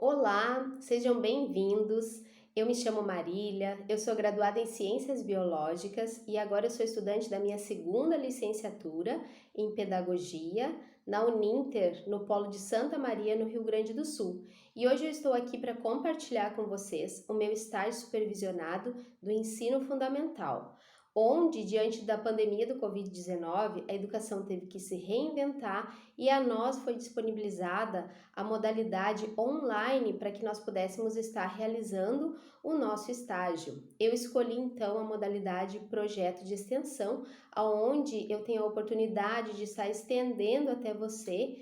Olá, sejam bem-vindos. Eu me chamo Marília, eu sou graduada em Ciências Biológicas e agora eu sou estudante da minha segunda licenciatura em Pedagogia na Uninter, no Polo de Santa Maria, no Rio Grande do Sul. E hoje eu estou aqui para compartilhar com vocês o meu estágio supervisionado do ensino fundamental, onde, diante da pandemia do Covid-19, a educação teve que se reinventar e a nós foi disponibilizada a modalidade online para que nós pudéssemos estar realizando o nosso estágio. Eu escolhi então a modalidade projeto de extensão, aonde eu tenho a oportunidade de estar estendendo até você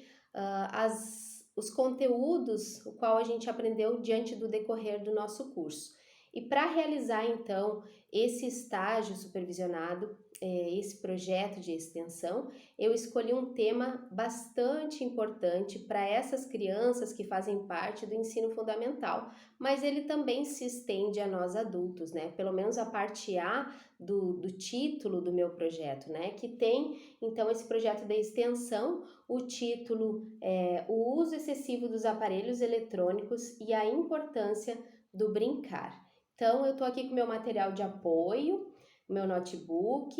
os conteúdos o qual a gente aprendeu diante do decorrer do nosso curso. E para realizar então esse estágio supervisionado, esse projeto de extensão, eu escolhi um tema bastante importante para essas crianças que fazem parte do ensino fundamental, mas ele também se estende a nós adultos, né? Pelo menos a parte A do título do meu projeto, né? Que tem então esse projeto de extensão, o título é o uso excessivo dos aparelhos eletrônicos e a importância do brincar. Então, eu estou aqui com meu material de apoio, meu notebook,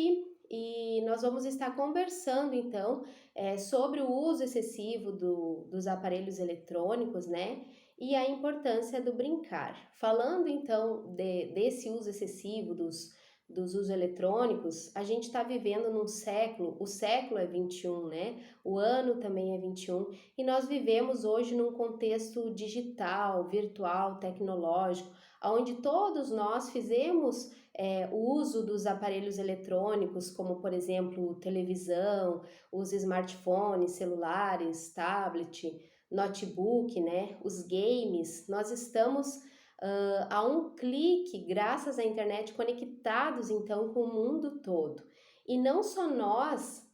e nós vamos estar conversando então sobre o uso excessivo dos aparelhos eletrônicos, né? E a importância do brincar. Falando então desse uso excessivo dos usos eletrônicos, a gente está vivendo num século, o século é 21, né? O ano também é 21, e nós vivemos hoje num contexto digital, virtual, tecnológico, onde todos nós fizemos o uso dos aparelhos eletrônicos, como por exemplo televisão, os smartphones, celulares, tablet, notebook, né? Os games, nós estamos a um clique, graças à internet, conectados então com o mundo todo. E não só nós,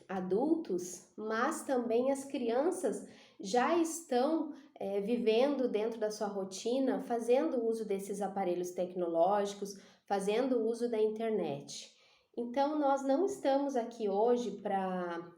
adultos, mas também as crianças já estão vivendo dentro da sua rotina, fazendo uso desses aparelhos tecnológicos, fazendo uso da internet. Então, nós não estamos aqui hoje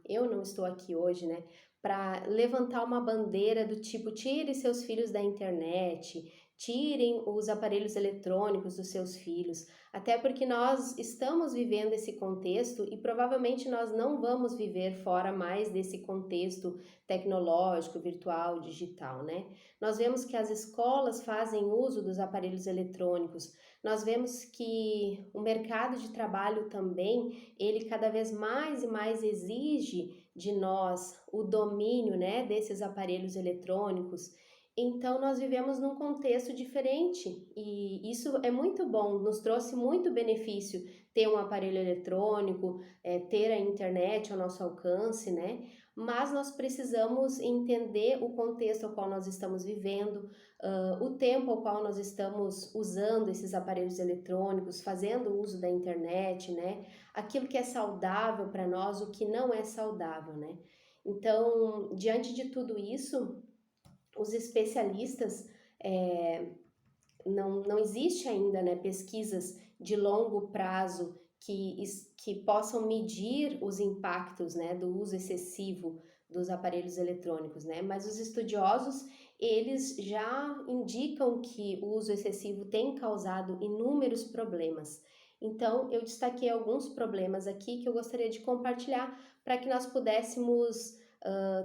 eu não estou aqui hoje, né, para levantar uma bandeira do tipo, tire seus filhos da internet, tirem os aparelhos eletrônicos dos seus filhos, até porque nós estamos vivendo esse contexto e provavelmente nós não vamos viver fora mais desse contexto tecnológico, virtual, digital, né? Nós vemos que as escolas fazem uso dos aparelhos eletrônicos, nós vemos que o mercado de trabalho também, ele cada vez mais e mais exige de nós o domínio, né, desses aparelhos eletrônicos. Então, nós vivemos num contexto diferente e isso é muito bom, nos trouxe muito benefício ter um aparelho eletrônico, ter a internet ao nosso alcance, né? Mas nós precisamos entender o contexto ao qual nós estamos vivendo, o tempo ao qual nós estamos usando esses aparelhos eletrônicos, fazendo uso da internet, né? Aquilo que é saudável para nós, o que não é saudável, né? Então, diante de tudo isso, os especialistas, não existe ainda, né, pesquisas de longo prazo que possam medir os impactos, né, do uso excessivo dos aparelhos eletrônicos, né, mas os estudiosos, eles já indicam que o uso excessivo tem causado inúmeros problemas. Então, eu destaquei alguns problemas aqui que eu gostaria de compartilhar para que nós pudéssemos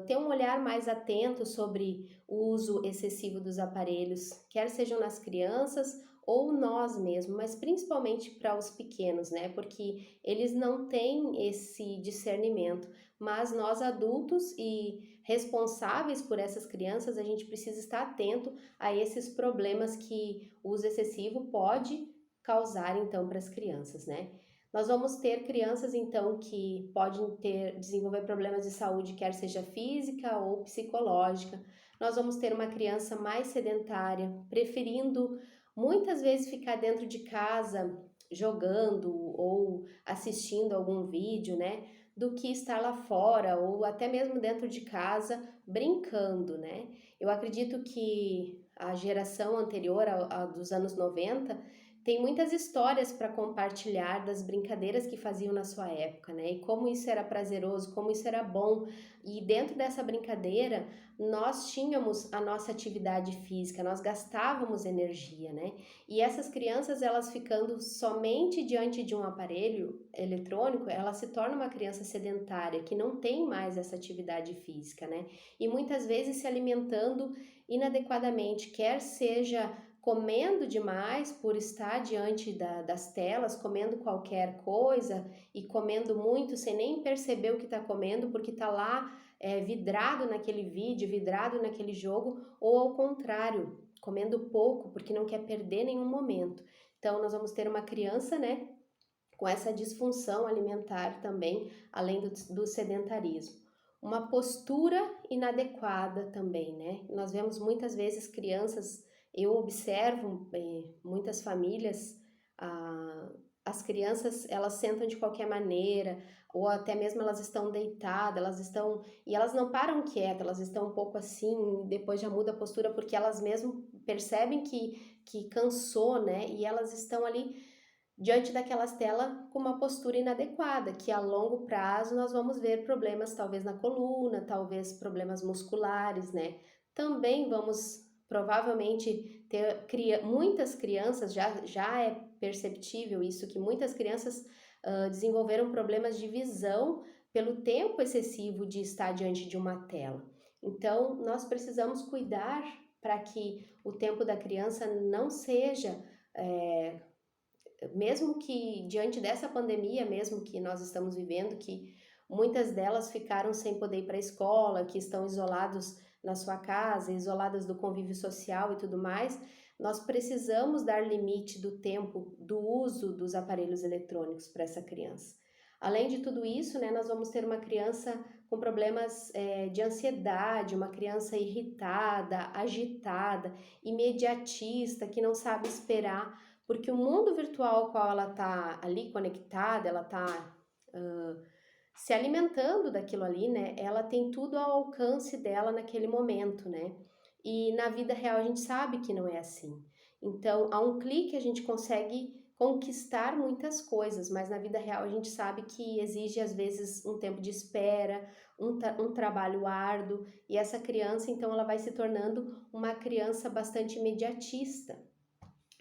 ter um olhar mais atento sobre o uso excessivo dos aparelhos, quer sejam nas crianças ou nós mesmos, mas principalmente para os pequenos, né? Porque eles não têm esse discernimento, mas nós adultos e responsáveis por essas crianças, a gente precisa estar atento a esses problemas que o uso excessivo pode causar então para as crianças, né? Nós vamos ter crianças, então, que podem desenvolver problemas de saúde, quer seja física ou psicológica. Nós vamos ter uma criança mais sedentária, preferindo muitas vezes ficar dentro de casa jogando ou assistindo algum vídeo, né? Do que estar lá fora ou até mesmo dentro de casa brincando, né? Eu acredito que a geração anterior, a dos anos 90, tem muitas histórias para compartilhar das brincadeiras que faziam na sua época, né? E como isso era prazeroso, como isso era bom. E dentro dessa brincadeira, nós tínhamos a nossa atividade física, nós gastávamos energia, né? E essas crianças, elas ficando somente diante de um aparelho eletrônico, ela se torna uma criança sedentária, que não tem mais essa atividade física, né? E muitas vezes se alimentando inadequadamente, quer seja comendo demais por estar diante das telas, comendo qualquer coisa e comendo muito sem nem perceber o que está comendo, porque está lá vidrado naquele vídeo, vidrado naquele jogo, ou ao contrário, comendo pouco porque não quer perder nenhum momento. Então, nós vamos ter uma criança, né, com essa disfunção alimentar também, além do sedentarismo. Uma postura inadequada também, né? Nós vemos muitas vezes crianças, eu observo muitas famílias, as crianças elas sentam de qualquer maneira, ou até mesmo elas estão deitadas, e elas não param quietas, elas estão um pouco assim, depois já muda a postura, porque elas mesmo percebem que cansou, né? E elas estão ali diante daquelas telas com uma postura inadequada, que a longo prazo nós vamos ver problemas talvez na coluna, talvez problemas musculares, né? Também vamos provavelmente ter muitas crianças, já é perceptível isso, que muitas crianças desenvolveram problemas de visão pelo tempo excessivo de estar diante de uma tela. Então, nós precisamos cuidar para que o tempo da criança não seja mesmo que diante dessa pandemia mesmo que nós estamos vivendo, que muitas delas ficaram sem poder ir para a escola, que estão isolados na sua casa, isoladas do convívio social e tudo mais, nós precisamos dar limite do tempo do uso dos aparelhos eletrônicos para essa criança. Além de tudo isso, né, nós vamos ter uma criança com problemas de ansiedade, uma criança irritada, agitada, imediatista, que não sabe esperar, porque o mundo virtual ao qual ela está ali conectada, ela está se alimentando daquilo ali, né? Ela tem tudo ao alcance dela naquele momento, né? E na vida real a gente sabe que não é assim. Então, a um clique a gente consegue conquistar muitas coisas, mas na vida real a gente sabe que exige às vezes um tempo de espera, um trabalho árduo, e essa criança então ela vai se tornando uma criança bastante imediatista.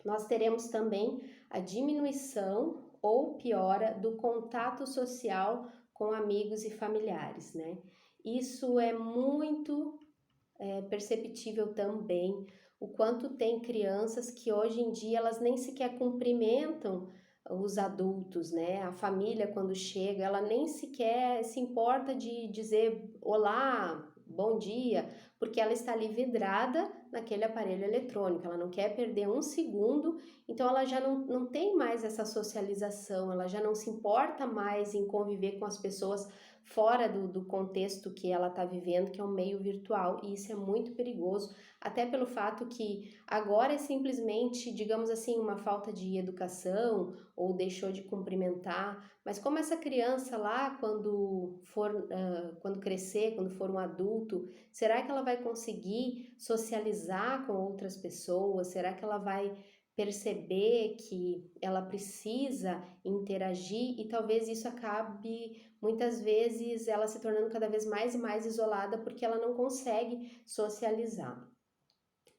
Nós teremos também a diminuição ou piora do contato social com amigos e familiares, né? Isso é muito perceptível também, o quanto tem crianças que hoje em dia elas nem sequer cumprimentam os adultos, né? A família quando chega, ela nem sequer se importa de dizer olá, bom dia, porque ela está ali vidrada naquele aparelho eletrônico, ela não quer perder um segundo, então ela já não tem mais essa socialização, ela já não se importa mais em conviver com as pessoas fora do contexto que ela está vivendo, que é um meio virtual, e isso é muito perigoso, até pelo fato que agora é simplesmente, digamos assim, uma falta de educação, ou deixou de cumprimentar, mas como essa criança lá, quando crescer, quando for um adulto, será que ela vai conseguir socializar com outras pessoas? Será que ela vai perceber que ela precisa interagir? E talvez isso acabe muitas vezes ela se tornando cada vez mais e mais isolada porque ela não consegue socializar.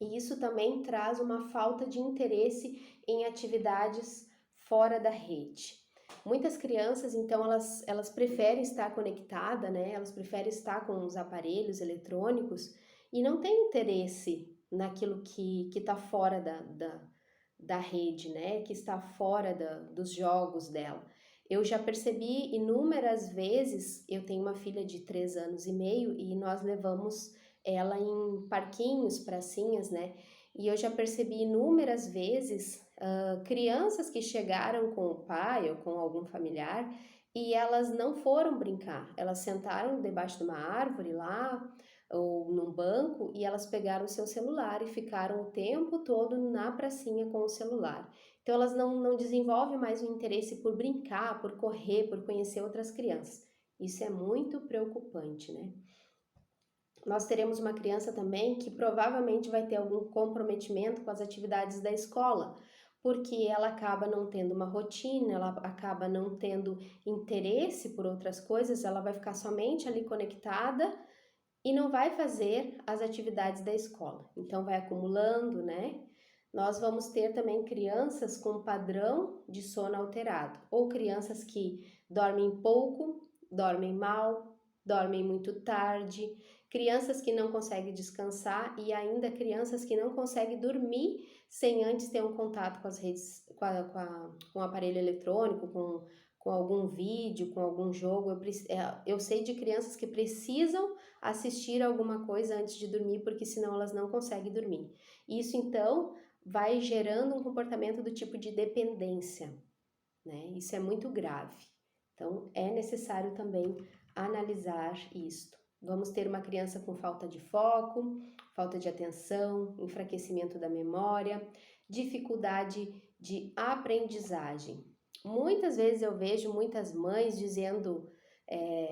E isso também traz uma falta de interesse em atividades fora da rede. Muitas crianças, então, elas preferem estar conectada, né? Elas preferem estar com os aparelhos eletrônicos e não têm interesse naquilo que está fora da rede, né? Que está fora dos jogos dela. Eu já percebi inúmeras vezes, eu tenho uma filha de 3 anos e meio e nós levamos ela em parquinhos, pracinhas, né? E eu já percebi inúmeras vezes crianças que chegaram com o pai ou com algum familiar e elas não foram brincar, elas sentaram debaixo de uma árvore lá ou num banco e elas pegaram o seu celular e ficaram o tempo todo na pracinha com o celular. Então elas não desenvolvem mais o interesse por brincar, por correr, por conhecer outras crianças. Isso é muito preocupante, né? Nós teremos uma criança também que provavelmente vai ter algum comprometimento com as atividades da escola, porque ela acaba não tendo uma rotina, ela acaba não tendo interesse por outras coisas, ela vai ficar somente ali conectada e não vai fazer as atividades da escola. Então vai acumulando, né? Nós vamos ter também crianças com padrão de sono alterado, ou crianças que dormem pouco, dormem mal, dormem muito tarde, crianças que não conseguem descansar e ainda crianças que não conseguem dormir sem antes ter um contato com as redes, com o aparelho eletrônico, com algum vídeo, com algum jogo. Eu sei de crianças que precisam assistir alguma coisa antes de dormir, porque senão elas não conseguem dormir. Isso então vai gerando um comportamento do tipo de dependência, né? Isso é muito grave. Então é necessário também analisar isto. Vamos ter uma criança com falta de foco, falta de atenção, enfraquecimento da memória, dificuldade de aprendizagem. Muitas vezes eu vejo muitas mães dizendo,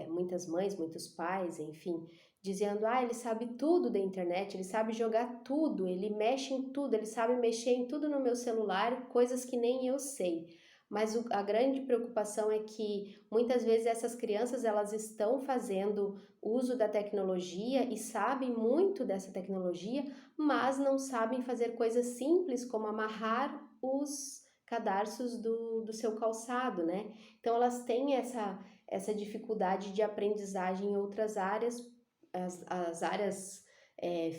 muitas mães, muitos pais, enfim, dizendo, ele sabe tudo da internet, ele sabe jogar tudo, ele mexe em tudo, ele sabe mexer em tudo no meu celular, coisas que nem eu sei. Mas a grande preocupação é que muitas vezes essas crianças elas estão fazendo uso da tecnologia e sabem muito dessa tecnologia, mas não sabem fazer coisas simples como amarrar os cadarços do seu calçado, né? Então elas têm essa dificuldade de aprendizagem em outras áreas, as áreas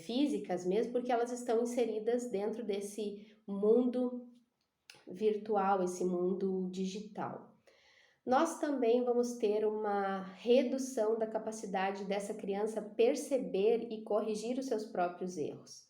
físicas mesmo, porque elas estão inseridas dentro desse mundo virtual, esse mundo digital. Nós também vamos ter uma redução da capacidade dessa criança perceber e corrigir os seus próprios erros.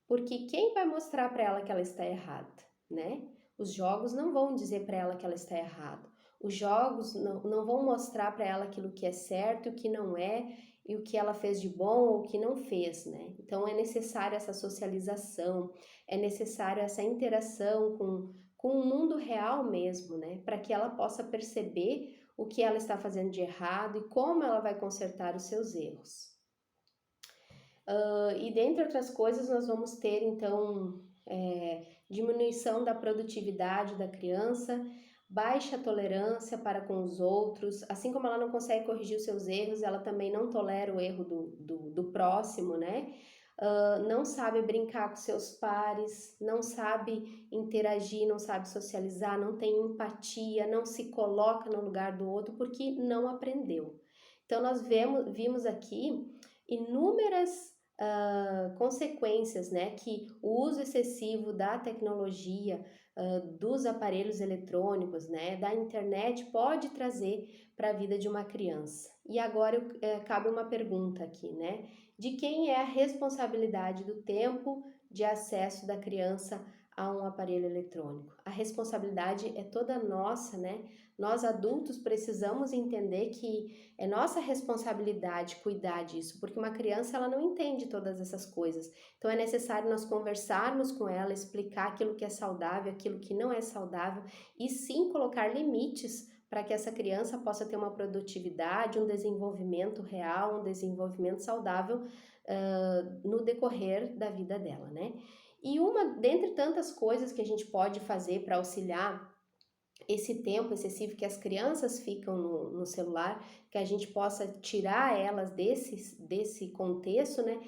Porque quem vai mostrar para ela que ela está errada, né? Os jogos não vão dizer para ela que ela está errada. Os jogos não vão mostrar para ela aquilo que é certo e o que não é, e o que ela fez de bom ou o que não fez, né? Então é necessária essa socialização, é necessária essa interação com o mundo real mesmo, né? Para que ela possa perceber o que ela está fazendo de errado e como ela vai consertar os seus erros. E dentre outras coisas, nós vamos ter então diminuição da produtividade da criança, baixa tolerância para com os outros, assim como ela não consegue corrigir os seus erros, ela também não tolera o erro do próximo, né? Não sabe brincar com seus pares, não sabe interagir, não sabe socializar, não tem empatia, não se coloca no lugar do outro porque não aprendeu. Então, nós vimos aqui inúmeras consequências, né, que o uso excessivo da tecnologia, dos aparelhos eletrônicos, né, da internet pode trazer para a vida de uma criança. E agora cabe uma pergunta aqui, né, de quem é a responsabilidade do tempo de acesso da criança a um aparelho eletrônico? A responsabilidade é toda nossa, né? Nós adultos precisamos entender que é nossa responsabilidade cuidar disso, porque uma criança ela não entende todas essas coisas. Então é necessário nós conversarmos com ela, explicar aquilo que é saudável, aquilo que não é saudável e sim colocar limites para que essa criança possa ter uma produtividade, um desenvolvimento real, um desenvolvimento saudável no decorrer da vida dela, né? E dentre tantas coisas que a gente pode fazer para auxiliar esse tempo excessivo que as crianças ficam no celular, que a gente possa tirar elas desse contexto, né?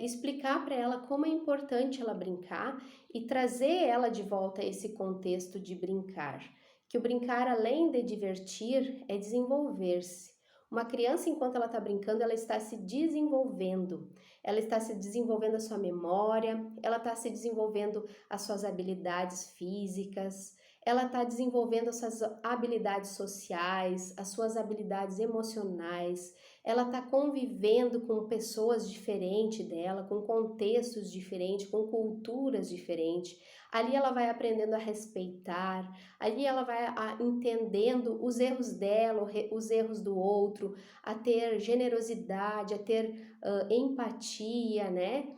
Explicar para ela como é importante ela brincar e trazer ela de volta a esse contexto de brincar. Que o brincar, além de divertir, é desenvolver-se. Uma criança, enquanto ela está brincando, ela está se desenvolvendo. Ela está se desenvolvendo a sua memória, ela está se desenvolvendo as suas habilidades físicas, ela está desenvolvendo as suas habilidades sociais, as suas habilidades emocionais, ela está convivendo com pessoas diferentes dela, com contextos diferentes, com culturas diferentes. Ali ela vai aprendendo a respeitar, ali ela vai entendendo os erros dela, os erros do outro, a ter generosidade, a ter empatia, né?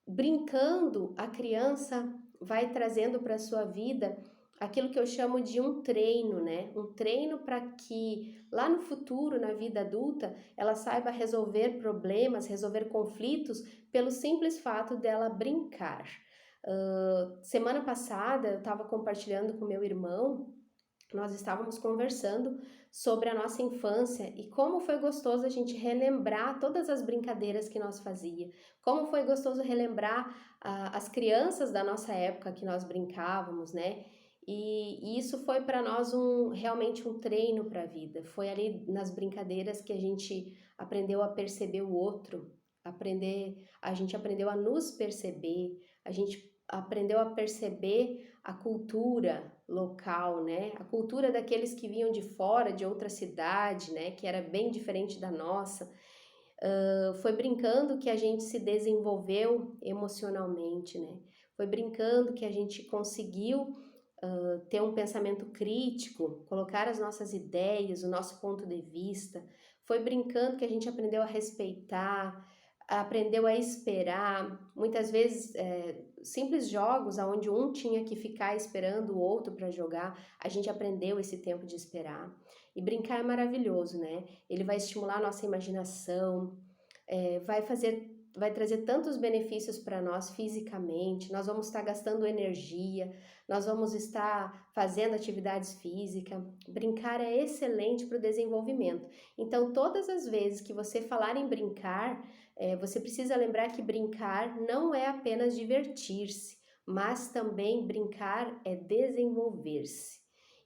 Brincando, a criança vai trazendo para a sua vida aquilo que eu chamo de um treino, né? Um treino para que lá no futuro, na vida adulta, ela saiba resolver problemas, resolver conflitos pelo simples fato dela brincar. Semana passada eu estava compartilhando com meu irmão, nós estávamos conversando sobre a nossa infância e como foi gostoso a gente relembrar todas as brincadeiras que nós fazia, como foi gostoso relembrar as crianças da nossa época que nós brincávamos, né? E isso foi para nós realmente um treino para a vida. Foi ali nas brincadeiras que a gente aprendeu a perceber o outro, a gente aprendeu a nos perceber, a gente aprendeu a perceber a cultura local, né? A cultura daqueles que vinham de fora, de outra cidade, né? Que era bem diferente da nossa. Foi brincando que a gente se desenvolveu emocionalmente, né? Foi brincando que a gente conseguiu ter um pensamento crítico, colocar as nossas ideias, o nosso ponto de vista. Foi brincando que a gente aprendeu a respeitar, aprendeu a esperar. Muitas vezes, simples jogos onde um tinha que ficar esperando o outro para jogar, a gente aprendeu esse tempo de esperar. E brincar é maravilhoso, né? Ele vai estimular a nossa imaginação, vai trazer tantos benefícios para nós fisicamente, nós vamos estar gastando energia, nós vamos estar fazendo atividades físicas. Brincar é excelente para o desenvolvimento. Então, todas as vezes que você falar em brincar, você precisa lembrar que brincar não é apenas divertir-se, mas também brincar é desenvolver-se.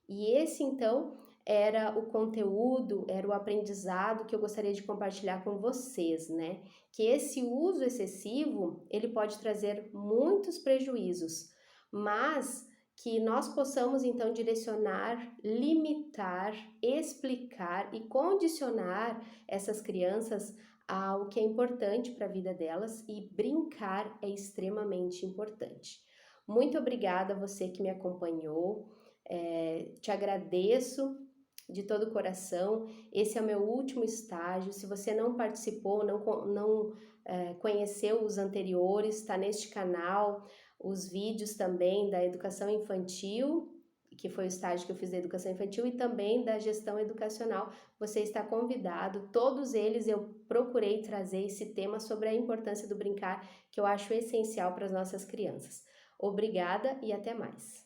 E esse, então, era o conteúdo, era o aprendizado que eu gostaria de compartilhar com vocês, né? Que esse uso excessivo, ele pode trazer muitos prejuízos, mas que nós possamos então direcionar, limitar, explicar e condicionar essas crianças ao que é importante para a vida delas, e brincar é extremamente importante. Muito obrigada a você que me acompanhou, te agradeço de todo o coração. Esse é o meu último estágio. Se você não participou, não conheceu os anteriores, está neste canal os vídeos também da educação infantil, que foi o estágio que eu fiz da educação infantil, e também da gestão educacional. Você está convidado. Todos eles eu procurei trazer esse tema sobre a importância do brincar, que eu acho essencial para as nossas crianças. Obrigada e até mais.